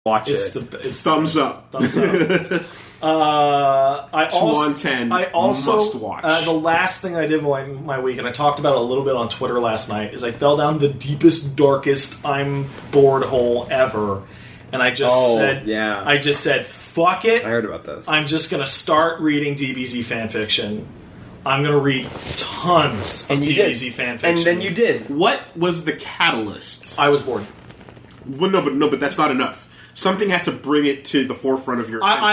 Watch It's it. it's Thumbs up. Thumbs up. I 2 on 10. I also must watch. The last thing I did my week, and I talked about it a little bit on Twitter last night, is I fell down the deepest, darkest I'm bored hole ever, and I just said, fuck it. I heard about this. I'm just gonna start reading DBZ fanfiction. I'm gonna read tons of DBZ fanfiction, and then you did. What was the catalyst? I was bored. Well, no, but that's not enough. Something had to bring it to the forefront of your attention.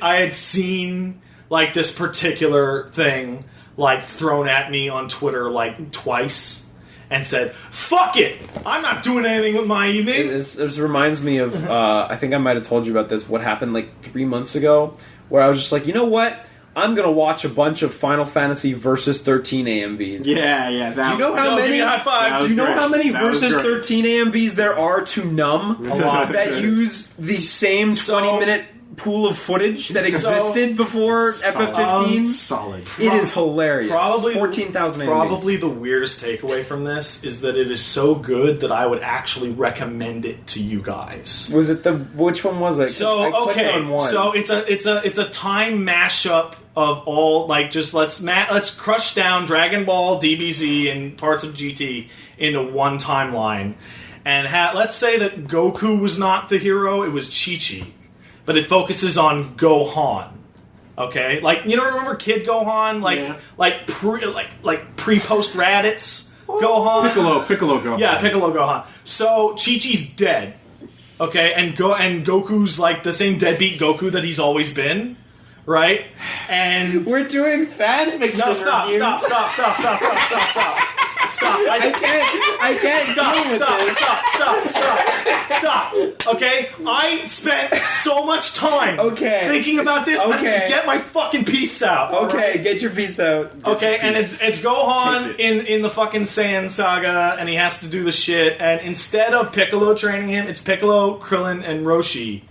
I had seen like this particular thing like thrown at me on Twitter like twice, and said, "Fuck it, I'm not doing anything with my evening." This reminds me of I think I might have told you about this. What happened like 3 months ago, where I was just like, you know what? I'm gonna watch a bunch of Final Fantasy Versus 13 AMVs. Yeah. Do you know how many? Do you know how many Versus 13 AMVs there are to Numb? A lot that use the same 20-minute pool of footage that existed before FF15. Solid. It is hilarious. Probably 14,000 AMVs. Probably the weirdest takeaway from this is that it is so good that I would actually recommend it to you guys. Was it which one was it? So I clicked on one. so it's a time mashup of all like just let's crush down Dragon Ball, DBZ, and parts of GT into one timeline, and let's say that Goku was not the hero; it was Chi-Chi. But it focuses on Gohan. Okay? Like, you know, remember Kid Gohan? Like pre-post Raditz Gohan? Piccolo Gohan. Yeah, Piccolo Gohan. So, Chi-Chi's dead. Okay? And Goku's like the same deadbeat Goku that he's always been. Right? And... We're doing fan fiction No, stop. I can't. Stop. Okay? I spent so much time thinking about this that I could get my fucking piece out. Okay, get your piece out. Okay, and it's Gohan in the fucking Saiyan saga, and he has to do the shit, and instead of Piccolo training him, it's Piccolo, Krillin, and Roshi.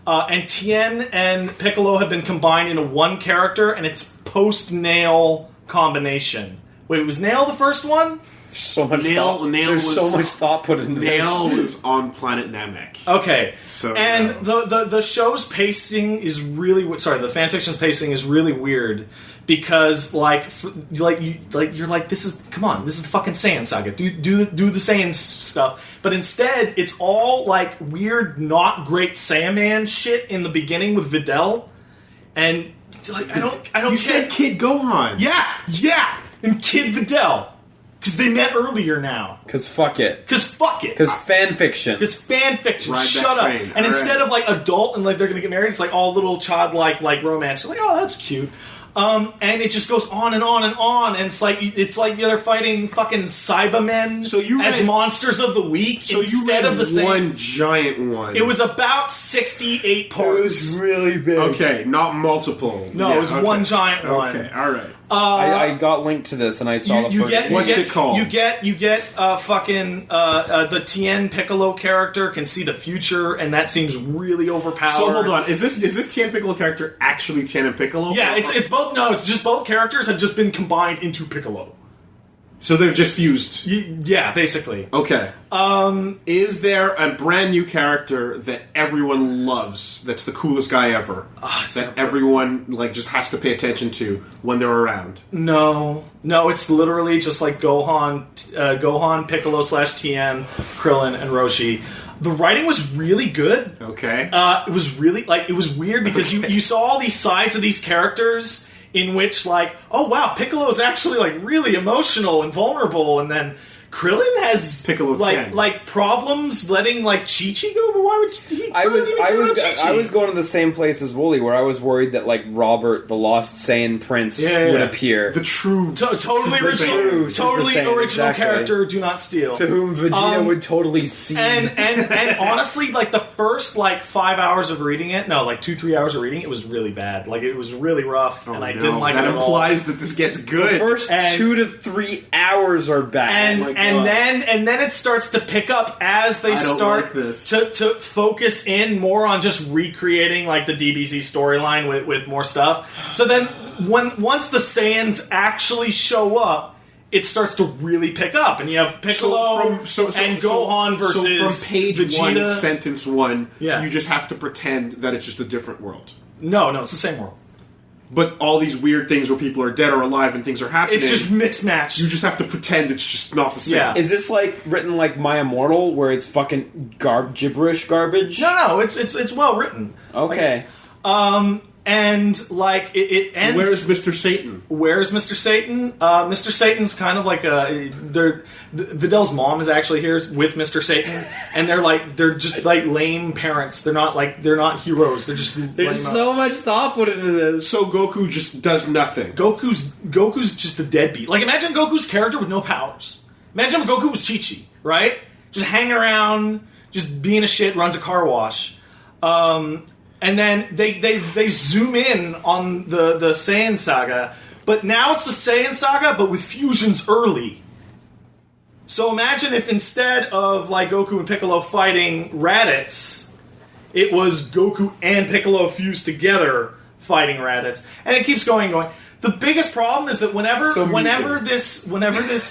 And Tien and Piccolo have been combined into one character, and it's post-Nail combination. Wait, was Nail the first one? So much thought put into this. Nail was on Planet Namek. Okay, so the show's pacing is really the fanfiction's pacing is really weird because you're like this is the fucking Saiyan saga. Do the Saiyan stuff, but instead it's all like weird, not great Saiyaman shit in the beginning with Videl, and like I don't. You said Kid Gohan. Yeah, and Kid Videl. Because they met earlier now. Because fuck it. Because fanfiction. Ride Shut up. Train. And all instead of like adult and like they're gonna get married, it's like all little childlike like romance. You're like, oh, that's cute. And it just goes on and on and on, and it's like they're fighting fucking Cybermen as monsters of the week instead of the same one giant one. It was about 68 parts. It was really big. Okay, not multiple. No, it was one giant one. Okay, all right. I got linked to this and I saw the footage. What's it called? You get the Tien Piccolo character can see the future, and that seems really overpowered. So hold on, is this Tien Piccolo character actually Tien and Piccolo? Yeah, it's both. No, it's just both characters have just been combined into Piccolo. So they've just fused. Yeah, basically. Okay. Is there a brand new character that everyone loves? That's the coolest guy ever. That everyone like just has to pay attention to when they're around. No, it's literally just like Gohan, Piccolo / Tien, Krillin, and Roshi. The writing was really good. Okay. It was really it was weird because you saw all these sides of these characters. In which, like, oh wow, Piccolo is actually like really emotional and vulnerable, and then Krillin has Piccolo like problems letting like Chi-Chi go. But why would he? I was going to the same place as Woolie, where I was worried that like Robert, the lost Saiyan prince, would appear. The true, totally original character. Do not steal. To whom Vegeta would totally see. And honestly, like the first like 5 hours of reading it, 2-3 hours of reading it was really bad. Like it was really rough, and I didn't like it at all. That implies that this gets good. The first 2 to 3 hours are bad. And then it starts to pick up as they start to focus in more on just recreating like the DBZ storyline with more stuff. So then once the Saiyans actually show up, it starts to really pick up, and you have Piccolo and Gohan versus from page Vegeta. 1, sentence 1, Yeah. you just have to pretend that it's just a different world. No, it's the same world. But all these weird things where people are dead or alive and things are happening... It's just mixed match. You just have to pretend it's just not the same. Yeah. Is this like written like My Immortal, where it's fucking gibberish garbage? No, it's well written. Okay. And like it ends. Where's Mr. Satan? Where's Mr. Satan? Mr. Satan's kind of like Vidal's mom is actually here with Mr. Satan, and they're just like lame parents. They're not heroes. They're just There's so much thought put into this. So Goku just does nothing. Goku's just a deadbeat. Like, imagine Goku's character with no powers. Imagine if Goku was Chi-Chi, right? Just hanging around, just being a shit, runs a car wash. And then they zoom in on the Saiyan saga, but now it's the Saiyan saga, but with fusions early. So imagine if instead of like Goku and Piccolo fighting Raditz, it was Goku and Piccolo fused together fighting Raditz, and it keeps going. The biggest problem is that whenever this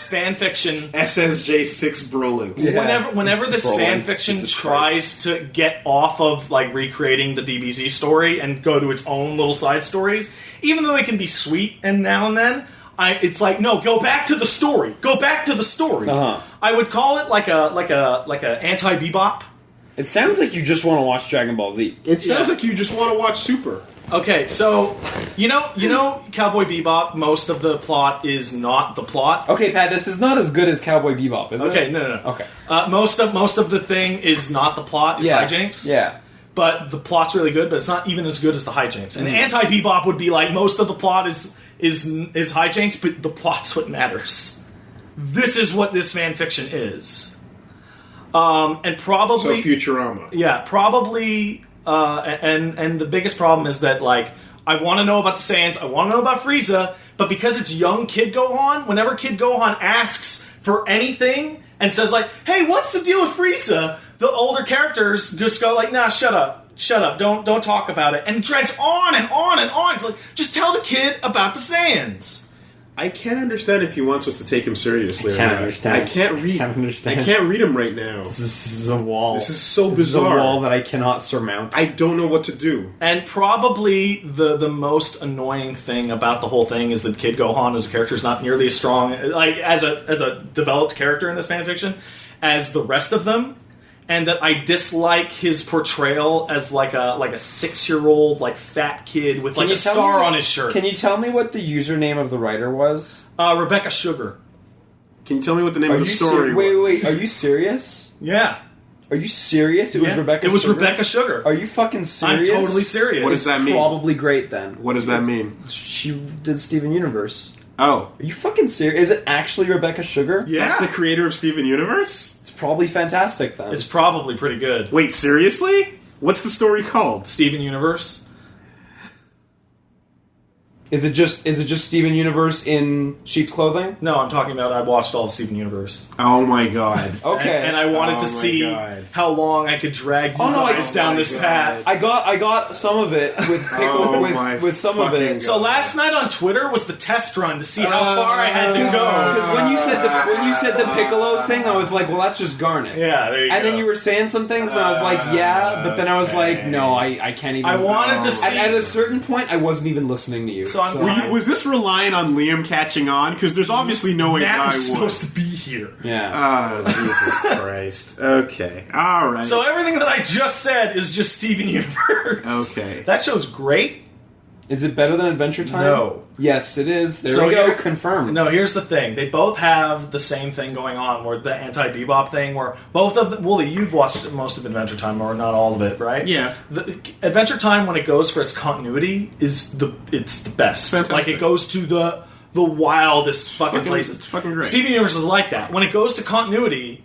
fan fiction SSJ 6 Brolin. Yeah. whenever this Brolin, fan fiction Jesus tries to get off of like recreating the DBZ story and go to its own little side stories, even though they can be sweet and now and then, it's like, no, go back to the story. Go back to the story. Uh-huh. I would call it like a anti-Bebop. It sounds like you just want to watch Dragon Ball Z. It sounds like you just want to watch Super. Okay, so you know Cowboy Bebop, most of the plot is not the plot. Okay, Pat, this is not as good as Cowboy Bebop, is it? Okay, no. Okay. Most of the thing is not the plot, it's hijinks. Yeah. But the plot's really good, but it's not even as good as the hijinks. And anti-Bebop would be like, most of the plot is hijinks, but the plot's what matters. This is what this fan fiction is. And probably... So Futurama. Yeah, probably... and the biggest problem is that, like, I want to know about the Saiyans, I want to know about Frieza, but because it's young Kid Gohan, whenever Kid Gohan asks for anything and says, like, hey, what's the deal with Frieza? The older characters just go, like, nah, shut up, don't talk about it. And it drags on and on and on. It's like, just tell the kid about the Saiyans. I can't understand if he wants us to take him seriously. I can't understand. I can't read. I can't read him right now. This is a wall. This is so This is a bizarre. wall that I cannot surmount. I don't know what to do. And probably the most annoying thing about the whole thing is that Kid Gohan as a character is not nearly as strong, like as a developed character in this fanfiction, as the rest of them, and that I dislike his portrayal as like a 6-year-old like fat kid with like a scar on his shirt. Can you tell me what the username of the writer was? Rebecca Sugar. Can you tell me what the name of the story was? Wait, are you serious? Yeah. Are you serious? It was Rebecca It was Sugar? Rebecca Sugar. Are you fucking serious? I'm totally serious. What does that mean? Probably great then. What does that mean? She did Steven Universe. Oh. Are you fucking serious? Is it actually Rebecca Sugar? Yeah. That's the creator of Steven Universe? It's probably fantastic then. It's probably pretty good. Wait, seriously? What's the story called? Steven Universe. Is it just Steven Universe in sheep's clothing? No, I'm talking about I watched all of Steven Universe. Oh my god. Okay. And I wanted Oh to my see God. how long I could drag you guys down this God. path. I got some of it with Oh my with some of fucking it. God. So last night on Twitter was the test run to see how far I had to go. Because when you said the Piccolo thing, I was like, well, that's just Garnet. Yeah, there you go. And then you were saying some things, and I was like, yeah, but then I was like, no, I can't even. I wanted to see. At a certain point, I wasn't even listening to you. So I'm Was this relying on Liam catching on? Because there's obviously no way Matt that I was would. supposed to be here. yeah. Oh, Jesus Christ. Okay. Alright. So everything that I just said is just Steven Universe. Okay. That show's great. Is it better than Adventure Time? No. Yes, it is. There So we go. here- Confirmed. No, here's the thing. They both have the same thing going on, where the anti-Bebop thing, where both of them... Woolie, you've watched most of Adventure Time, or not all of it, right? Yeah. The Adventure Time, when it goes for its continuity, it's the best. Fantastic. Like, it goes to the wildest fucking places. It's fucking great. Steven Universe is like that. When it goes to continuity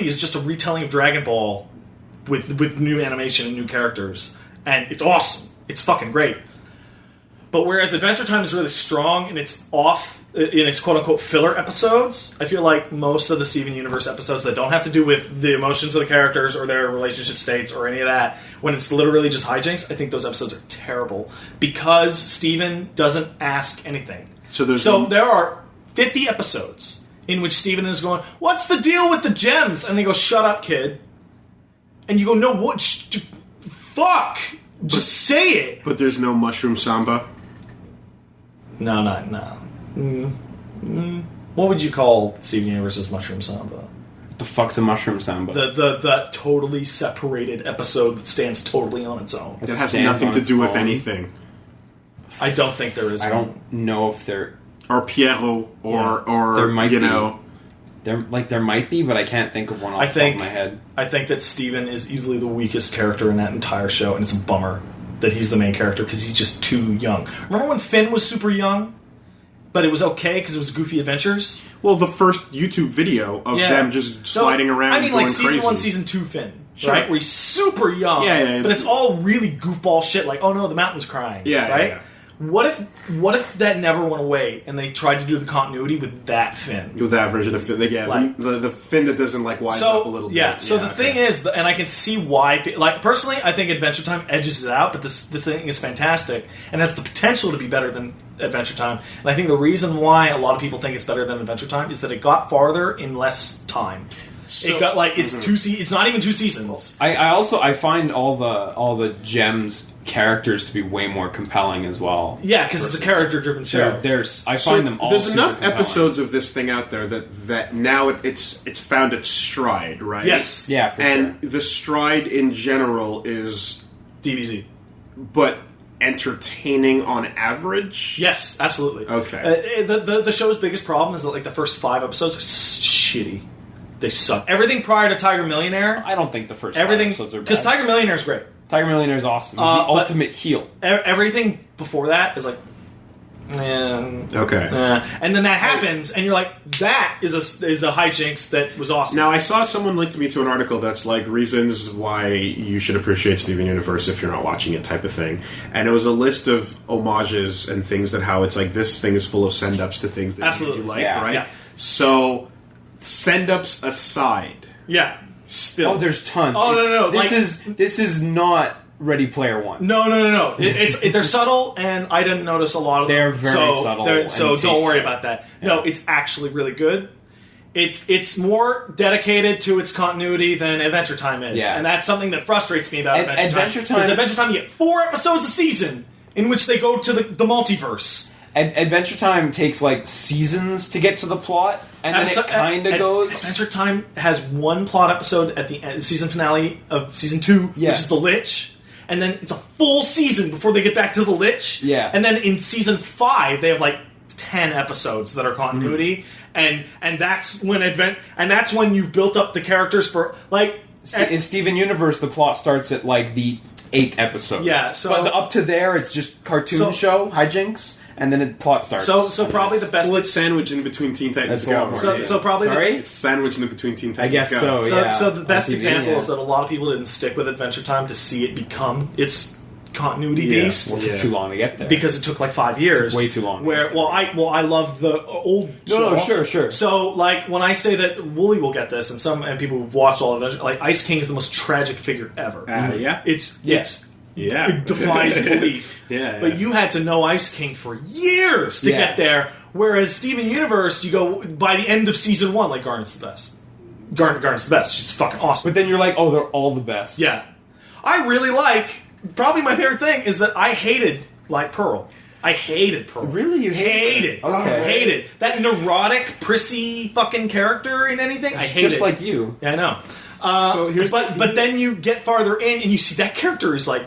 is just a retelling of Dragon Ball with new animation and new characters. And it's awesome. It's fucking great. But whereas Adventure Time is really strong and it's off in its quote-unquote filler episodes, I feel like most of the Steven Universe episodes that don't have to do with the emotions of the characters or their relationship states or any of that, when it's literally just hijinks, I think those episodes are terrible. Because Steven doesn't ask anything. So there's So there are 50 episodes in which Steven is going, "What's the deal with the gems?" And they go, "Shut up, kid." And you go, "No, what? Fuck! Just say it." But there's no Mushroom Samba. No. What would you call Steven Universe's Mushroom Samba? What the fuck's a Mushroom Samba? The totally separated episode that stands totally on its own. That has nothing to do with anything. I don't think there is. I don't know if there... Or Pierrot, or there might you be. know... There might be, but I can't think of one off the top of my head. I think that Steven is easily the weakest character in that entire show, and it's a bummer that he's the main character because he's just too young. Remember when Finn was super young, but it was okay because it was Goofy Adventures? Well, the first YouTube video of them just sliding around. I mean, going like season crazy. 1, season 2 Finn, Sure. right? Where he's super young, Yeah. but it's all really goofball shit. Like, oh no, the mountain's crying, right? Yeah. What if that never went away and they tried to do the continuity with that Finn? With that version of Finn, the Finn that doesn't wise up a little bit. Yeah, so the thing is, and I can see why. Like personally, I think Adventure Time edges it out, but the thing is fantastic and has the potential to be better than Adventure Time. And I think the reason why a lot of people think it's better than Adventure Time is that it got farther in less time. So, it got it's it's not even 2 seasons. I find all the gems characters to be way more compelling as well. Yeah, because it's a character-driven show. I find them all. There's super enough compelling. episodes of this thing out there that now it's found its stride, right? Yes, yeah, for and sure. the stride in general is DBZ, but entertaining on average. Yes, absolutely. Okay. The show's biggest problem is that like the first 5 episodes are shitty. They suck. Everything prior to Tiger Millionaire, I don't think the first 5 episodes are bad. because Tiger Millionaire is great. Tiger Millionaire is awesome. He's the ultimate heel. Everything before that is like, Okay. and then that happens, and you're like, that is a hijinks that was awesome. Now, I saw someone linked me to an article that's like reasons why you should appreciate Steven Universe if you're not watching it type of thing. And it was a list of homages and things that how it's like this thing is full of send-ups to things that you like, right? Yeah. So, send-ups aside. Yeah. Still. Oh, there's tons. Oh, no. This is not Ready Player One. No. They're subtle, and I didn't notice a lot of them. They're very subtle. So and don't worry tasteful. about that. Yeah. No, it's actually really good. It's more dedicated to its continuity than Adventure Time is. Yeah. And that's something that frustrates me about Adventure Time. Because Adventure Time, you get 4 episodes a season in which they go to the multiverse. Adventure Time takes like seasons to get to the plot, and then it kind of goes. Adventure Time has 1 plot episode at the end, season finale of season 2, which is the Lich, and then it's a full season before they get back to the Lich. Yeah, and then in season 5 they have like 10 episodes that are continuity, and that's when you've built up the characters for like in Steven Universe. The plot starts at like the 8th episode. Yeah, so but up to there it's just cartoon show hijinks. And then the plot starts. So probably the best. Well, it's sandwiched in between Teen Titans Go. So probably it's sandwiched in between Teen Titans I guess Go. so. Yeah. So the best example is that a lot of people didn't stick with Adventure Time to see it become its continuity beast. Well, it took too long to get there because it took like 5 years. Way too long. I love the old. No, sure. So like when I say that Woolie will get this, and people who've watched all of it, like Ice King is the most tragic figure ever. It defies belief. But you had to know Ice King for years to get there, whereas Steven Universe, you go, by the end of season 1, like, Garnet's the best. Garnet's the best. She's fucking awesome. But then you're like, oh, they're all the best. Yeah. I really probably my favorite thing is that I hated, like, Pearl. I hated Pearl. Really? You hated? Okay. Hated. That neurotic, prissy fucking character in anything, I hated. Just like you. Yeah, I know. But then you get farther in, and you see that character is, like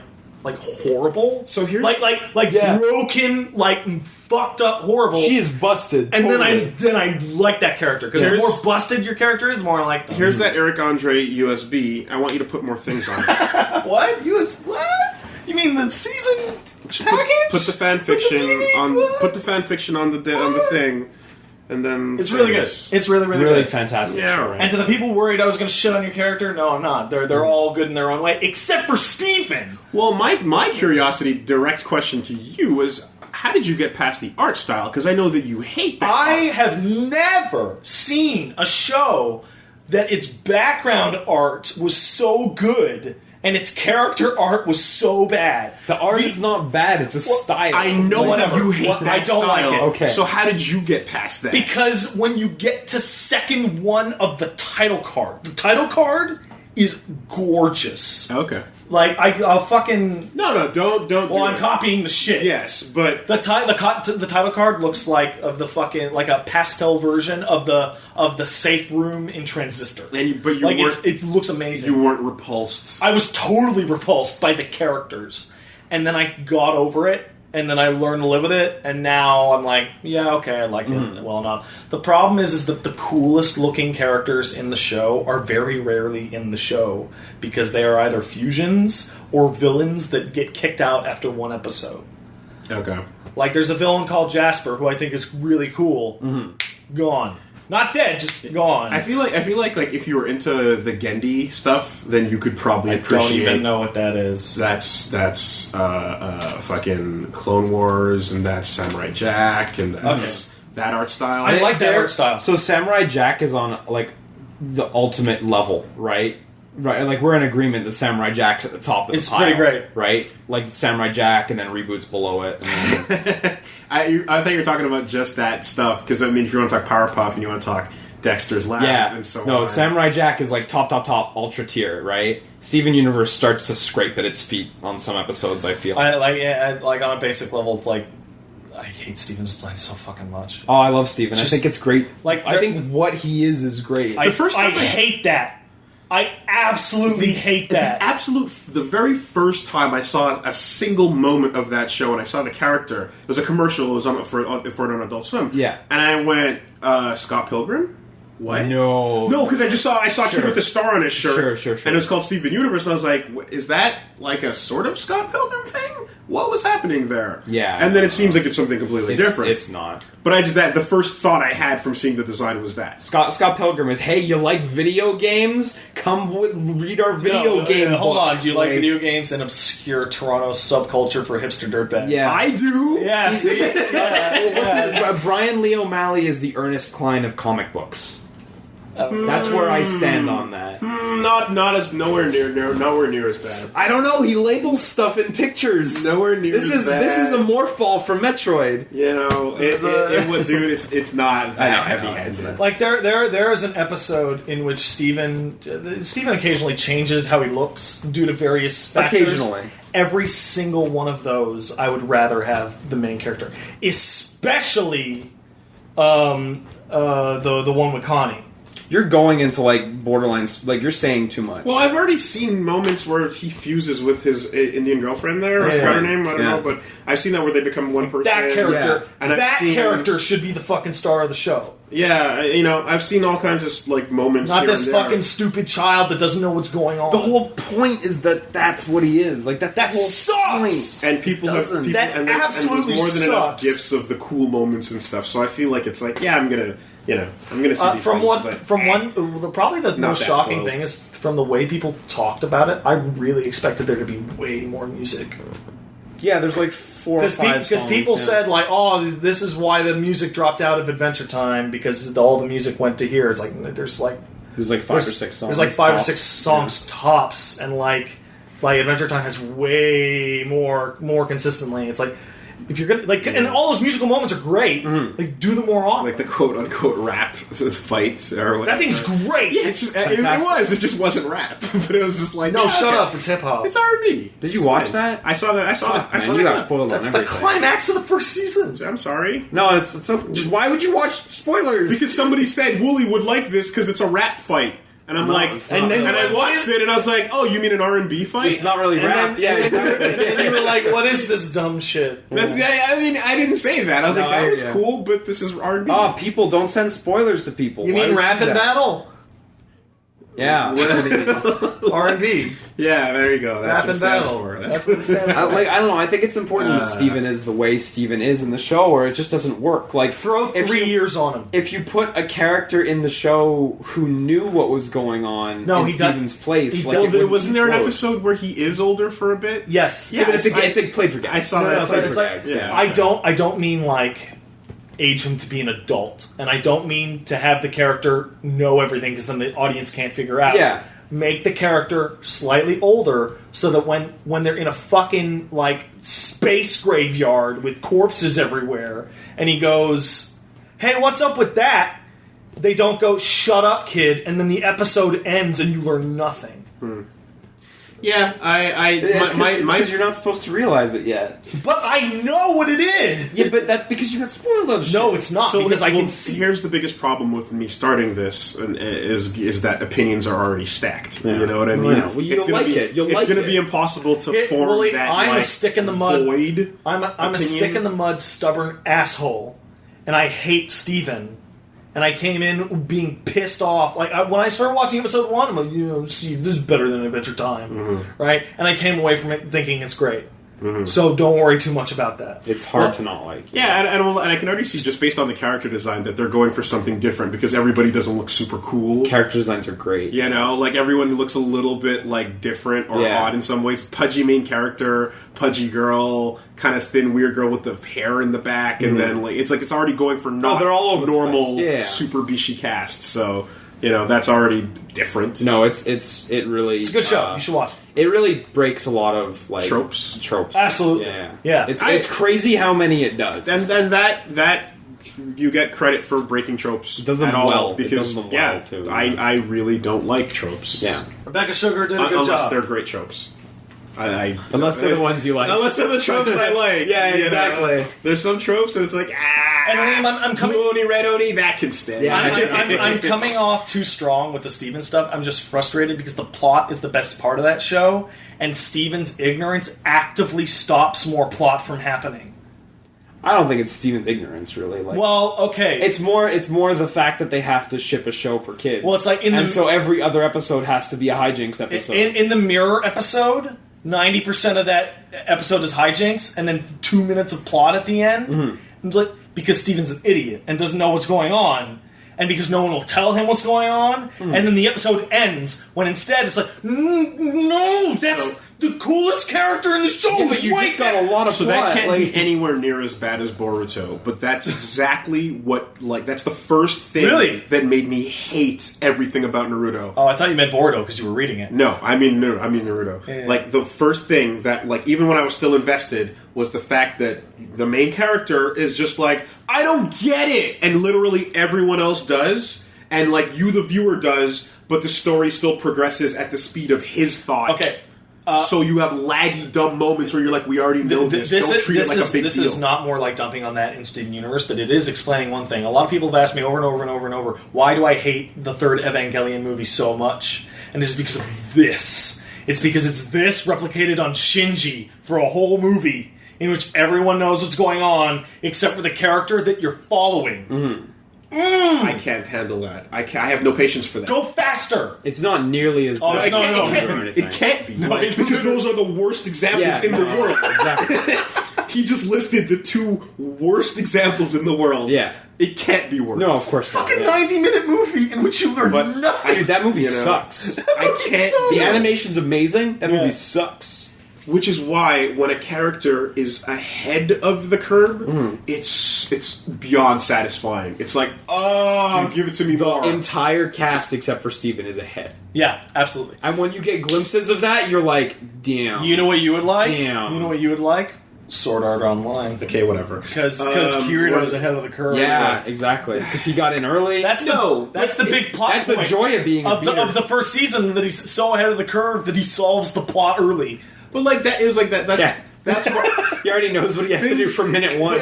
horrible. So here's broken, like fucked up, horrible. She is busted. And totally. then I like that character because the more busted your character is, the more I like them. Here's that Eric Andre USB. I want you to put more things on it. What? What? You mean the season package? Put the fan fiction on. Put the fan fiction on the thing. And then it's really good. It's really good. Fantastic. Yeah, right. And to the people worried I was going to shit on your character, no, I'm not. They're all good in their own way, except for Steven. Well, my curiosity, direct question to you is, how did you get past the art style? Because I know that you hate that. I have never seen a show that its background art was so good and its character art was so bad. The art is not bad. It's a style. I know that you hate that I don't style. like it. Okay. So how did you get past that? Because when you get to second one of the title card is gorgeous. Okay. Like, I'll fucking... No, don't Well, do I'm it. copying the shit. Yes, but The title card looks like a pastel version of the safe room in Transistor. but you weren't. It looks amazing. You weren't repulsed. I was totally repulsed by the characters, and then I got over it, and then I learned to live with it, and now I'm like, yeah, okay, I like it well enough. The problem is that the coolest looking characters in the show are very rarely in the show because they are either fusions or villains that get kicked out after one episode. Okay. Like, there's a villain called Jasper who I think is really cool. Gone. Not dead, just gone. I feel like if you were into the Gendy stuff, then you could probably I appreciate. don't even know what that is. That's fucking Clone Wars, and that's Samurai Jack, and that's that art style. I like that art style. So Samurai Jack is on like the ultimate level, right? Right, like we're in agreement that Samurai Jack's at the top of the It's pile, pretty great. right? Like Samurai Jack, and then reboots below it. And then, I think you're talking about just that stuff because I mean, if you want to talk Powerpuff and you want to talk Dexter's Lab, yeah, and so no, on. Samurai Jack is like top, ultra tier, right? Steven Universe starts to scrape at its feet on some episodes. I feel. I like on a basic level, like I hate Steven's design so fucking much. Oh, I love Steven. I Just- think it's great. like, I think what he is great. I first time I- hate that. I absolutely hate that. The very first time I saw a single moment of that show, and I saw the character, it was a commercial. It was for an Adult Swim. Yeah. and I went, Scott Pilgrim. What? No, because I saw a kid Sure. with a star on his shirt. Sure. And it was called Steven Universe, and I was like, is that like a sort of Scott Pilgrim thing? What was happening there? Yeah. And then it seems like it's something completely different. It's not. But the first thought I had from seeing the design was that. Scott Pilgrim is, hey, you like video games? Come read our video game. Hold book. on. Do you like video games and obscure Toronto subculture for hipster dirtbags? Yeah. I do. Yeah. See. Brian Lee O'Malley is the Ernest Cline of comic books. That's where I stand on that. Not as nowhere near as bad. I don't know. He labels stuff in pictures. Nowhere near This as bad. is a morph ball from Metroid. You know, it would, dude. It's not that heavy-handed. Like there is an episode in which Steven occasionally changes how he looks due to various factors. Occasionally. Every single one of those, I would rather have the main character, especially the one with Connie. You're going into like borderlines. Like you're saying too much. Well, I've already seen moments where he fuses with his Indian girlfriend there. What's her name? I don't know, but I've seen that where they become one person. That character, and I've seen, character should be the fucking star of the show. Yeah, I've seen all kinds of like moments. Not here this and there. fucking stupid child that doesn't know what's going on. the whole point is that that's what he is. Like that's That the whole sucks! point. And people Doesn't. have people, That and there's absolutely more than enough sucks. gifts of the cool moments and stuff. So I feel like it's like, yeah, I'm gonna see these probably the Not most that shocking spoiled. thing is from the way people talked about it. I really expected there to be way more music Yeah, there's like 4 or 5 because songs, people yeah. said like, oh, this is why the music dropped out of Adventure Time because all the music went to here. It's like there's like 5 or 6 songs. There's like 5 or tops. 6 songs tops, and like Adventure Time has way more consistently. It's like if you're gonna and all those musical moments are great. Like do them more often. like the quote unquote rap fights or whatever. That thing's great. Yeah, it just wasn't rap, but it was just like No, yeah, shut okay. up. It's hip hop. It's R&B. Did you watch that? I saw that. I saw that. I saw Man, you got that. spoiled That's on the everything. climax of the first season. I'm sorry. No, it's so. Just why would you watch spoilers? Because somebody said Woolie would like this because it's a rap fight, and I'm like, it's not. and I watched it, and I was like, oh, you mean an R&B fight? It's not really rap. And then you were like, "What is this dumb shit?" That's, I mean, I didn't say that. I was No, like, that I- was yeah. cool, but this is R&B. Oh, people don't send spoilers to people. You Why mean would rap do and that? battle? Yeah. R&B. Yeah, there you go. That's Rap what it and stands battle. for. That's what it stands for. I don't know. I think it's important that Steven is the way Steven is in the show, or it just doesn't work. Like Throw if 3 you- years on him. If you put a character in the show who knew what was going on No, in he does- Steven's place, he like, does- it wouldn't Wasn't there an float. episode where he is older for a bit? Yes. Yeah, But it's a played for gags. I saw No, that. no, It's like- it's like- gags, yeah. I don't mean like age him to be an adult, and I don't mean to have the character know everything because then the audience can't figure out. Yeah. make the character slightly older so that when they're in a fucking, like, space graveyard with corpses everywhere, and he goes, hey, what's up with that? They don't go, shut up, kid, and then the episode ends and you learn nothing. Yeah, because you're not supposed to realize it yet. But I know what it is! Yeah, but that's because you got spoiled on shit. No, it's not, because I can see... Here's the biggest problem with me starting this, is that opinions are already stacked. Yeah. You know what I mean? Yeah. Well, you'll like it. It's going to be impossible to form Woolie, that, I'm a stick in the mud. void I'm a stick in the mud, stubborn asshole, and I hate Steven. And I came in being pissed off. Like, when I started watching episode 1, I'm like, see, this is better than Adventure Time. Right? And I came away from it thinking it's great. So don't worry too much about that. It's hard to not like. Yeah, and I can already see, just based on the character design, that they're going for something different, because everybody doesn't look super cool. Character designs are great. You know, like, everyone looks a little bit, like, different or odd in some ways. Pudgy main character, pudgy girl, kind of thin, weird girl with the hair in the back, and then, like, it's already going for not they're all over normal, super bishy cast, so... You know, that's already different. No, it really... It's a good show. You should watch. It really breaks a lot of, like... Tropes. Absolutely. Yeah. It's crazy how many it does. And then that you get credit for breaking tropes. It does them well. Because, too. I really don't like tropes. Yeah. Rebecca Sugar did a good job. Unless they're great tropes. Unless they're the ones you like. Unless they're the tropes I like. Yeah, exactly. Know? There's some tropes and it's like, and I'm coming... Blue Oni, red Oni, that can stay. Yeah. I'm coming off too strong with the Steven stuff. I'm just frustrated because the plot is the best part of that show, and Steven's ignorance actively stops more plot from happening. I don't think it's Steven's ignorance, really. Like, well, okay. It's more the fact that they have to ship a show for kids. Well, it's like so every other episode has to be a hijinks episode. In the Mirror episode, 90% of that episode is hijinks, and then 2 minutes of plot at the end. Like, because Steven's an idiot and doesn't know what's going on, and because no one will tell him what's going on, and then the episode ends when instead it's like, no, that's the coolest character in the show. Yeah, but you just got a lot of so plot. That can't be anywhere near as bad as Boruto, but that's exactly what, like, that's the first thing that made me hate everything about Naruto. Oh, I thought you meant Boruto because you were reading it. No, I mean Naruto. Yeah. Like, the first thing that, like, even when I was still invested, was the fact that the main character is just like, I don't get it! And literally everyone else does, and, like, you, the viewer, does, but the story still progresses at the speed of his thought. Okay. So you have laggy, dumb moments where you're like, we already know this. Don't treat it like a big deal. This is not more like dumping on that in Steven Universe, but it is explaining one thing. A lot of people have asked me over and over and over and over, why do I hate the third Evangelion movie so much? And it's because of this. It's because it's this replicated on Shinji for a whole movie in which everyone knows what's going on except for the character that you're following. I can't handle that. I have no patience for that. Go faster! It's not nearly as bad. It can't be. No, because those are the worst examples in the world. Exactly. He just listed the 2 worst examples in the world. Yeah. It can't be worse. No, of course not. Fucking 90-minute movie in which you learn nothing. Dude, that movie sucks. I can't. The animation's amazing. That movie sucks. Which is why when a character is ahead of the curve, it's beyond satisfying. It's like, give it to me more. The entire cast except for Steven is ahead. Yeah, absolutely. And when you get glimpses of that, you're like, damn. You know what you would like? Damn. You know what you would like? Sword Art Online. Okay, whatever. Because Kirito's ahead of the curve. Yeah, exactly. Because he got in early. That's the big plot. That's the joy of being of the first season, that he's so ahead of the curve that he solves the plot early. But like that is like that. That's what he already knows what he has to do from minute 1.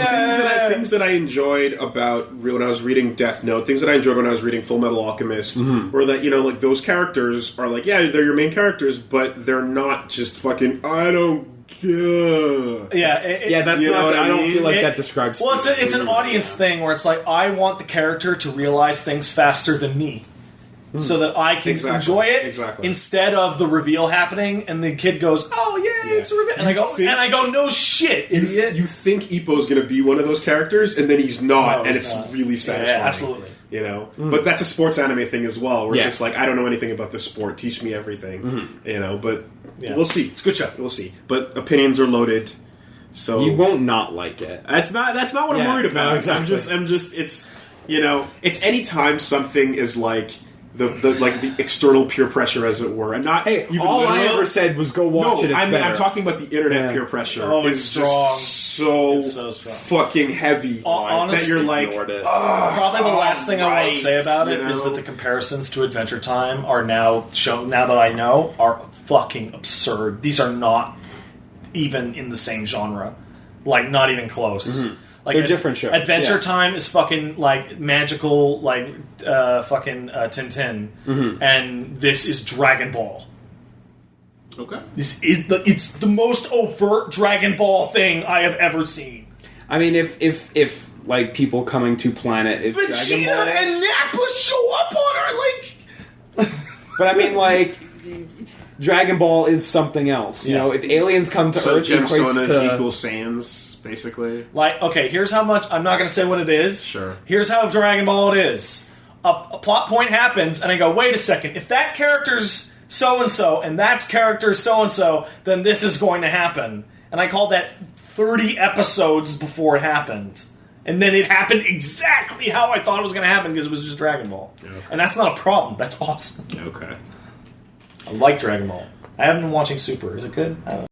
Things that I enjoyed about when I was reading Death Note, things that I enjoyed when I was reading Full Metal Alchemist, were that, you know, like, those characters are like, yeah, they're your main characters, but they're not just fucking, I don't care. That's not. I don't feel like that describes. Well, it's an audience thing where it's like, I want the character to realize things faster than me. So that I can enjoy it instead of the reveal happening, and the kid goes, "Oh yeah, it's a reveal," and I go, "No shit, idiot." You think Ippo's going to be one of those characters, and then he's not, and it's really satisfying. Yeah, absolutely. You know, but that's a sports anime thing as well. Where it's just like, I don't know anything about this sport. Teach me everything. You know, but we'll see. It's a good show. We'll see. But opinions are loaded, so you won't not like it. That's not what I'm worried about. No, exactly. I'm just. It's, you know, it's anytime something is like, the external peer pressure, as it were, and not. Hey, even all I literal. ever said was go watch it. It's I'm better. talking about the internet peer pressure. Oh, it's strong. It's so strong. fucking heavy Honestly, that you're like, probably the last thing I want to say about it is that the comparisons to Adventure Time are now shown. Now that I know, are fucking absurd. These are not even in the same genre, like not even close. Mm-hmm. Like They're different shows. Adventure Time is fucking like magical, like fucking Tintin, and this is Dragon Ball. okay. It's the most overt Dragon Ball thing I have ever seen. I mean, if like people coming to planet is Dragon Vegeta Ball, and Nappa show up on her like. but I mean like. Dragon Ball is something else. You know, if aliens come to Earth, it equates to equals Saiyans, basically. Like, okay, here's how much. I'm not going to say what it is. Sure. Here's how Dragon Ball it is. A plot point happens, and I go, wait a second. If that character's so-and-so, and that's character so-and-so, then this is going to happen. And I called that 30 episodes before it happened. And then it happened exactly how I thought it was going to happen, because it was just Dragon Ball. Okay. And that's not a problem. That's awesome. Okay. I like Dragon Ball. I haven't been watching Super. Is it good? I don't know.